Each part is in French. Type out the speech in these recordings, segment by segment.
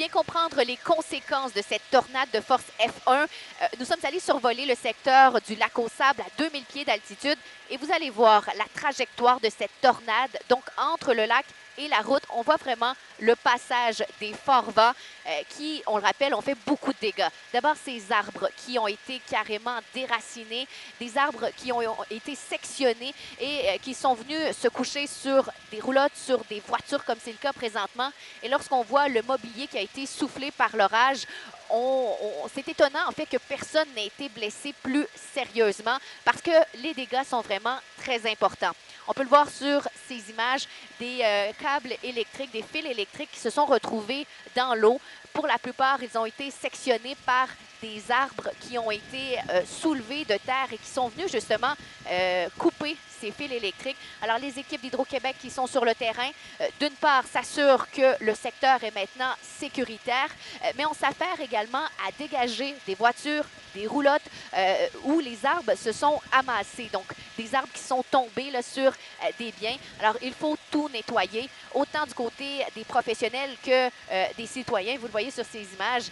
bien comprendre les conséquences de cette tornade de force F1, nous sommes allés survoler le secteur du lac aux Sables à 2000 pieds d'altitude et vous allez voir la trajectoire de cette tornade. Donc, entre le lac et la route, on voit vraiment le passage des forts vents qui, on le rappelle, ont fait beaucoup de dégâts. D'abord, ces arbres qui ont été carrément déracinés, des arbres qui ont été sectionnés et qui sont venus se coucher sur des roulottes, sur des voitures comme c'est le cas présentement. Et lorsqu'on voit le mobilier qui a été soufflé par l'orage, c'est étonnant en fait que personne n'ait été blessé plus sérieusement parce que les dégâts sont vraiment très importants. On peut le voir sur ces images, des câbles électriques, des fils électriques qui se sont retrouvés dans l'eau. Pour la plupart, ils ont été sectionnés par des arbres qui ont été soulevés de terre et qui sont venus justement couper ces fils électriques. Alors, les équipes d'Hydro-Québec qui sont sur le terrain, d'une part, s'assurent que le secteur est maintenant sécuritaire, mais on s'affaire également à dégager des voitures, des roulottes où les arbres se sont amassés. Donc, des arbres qui sont tombés là, sur des biens. Alors, il faut tout nettoyer, autant du côté des professionnels que des citoyens. Vous le voyez sur ces images,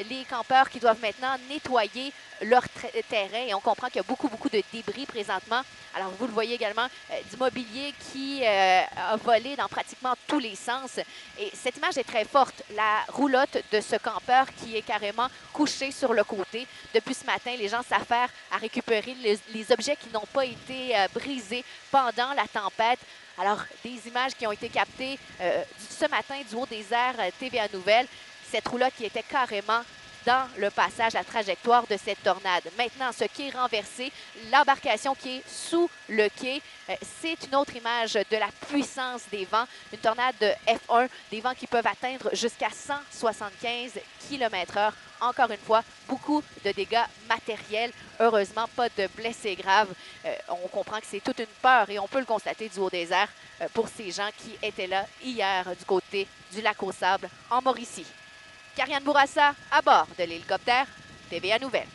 les campeurs qui doivent maintenant nettoyer leur terrain. Et on comprend qu'il y a beaucoup de débris présentement. Alors, vous le voyez également, du mobilier qui a volé dans pratiquement tous les sens. Et cette image est très forte. La roulotte de ce campeur qui est carrément couché sur le côté. Depuis ce matin, les gens s'affairent à récupérer les objets qui n'ont pas été brisés pendant la tempête. Alors, des images qui ont été captées ce matin du haut des airs TVA Nouvelles. Cette roulotte qui était carrément dans le passage à trajectoire de cette tornade. Maintenant, ce quai renversé, l'embarcation qui est sous le quai, c'est une autre image de la puissance des vents. Une tornade de F1, des vents qui peuvent atteindre jusqu'à 175 km/h. Encore une fois, beaucoup de dégâts matériels. Heureusement, pas de blessés graves. On comprend que c'est toute une peur et on peut le constater du haut des airs pour ces gens qui étaient là hier du côté du lac aux Sables en Mauricie. Karianne Bourassa à bord de l'hélicoptère TVA Nouvelles.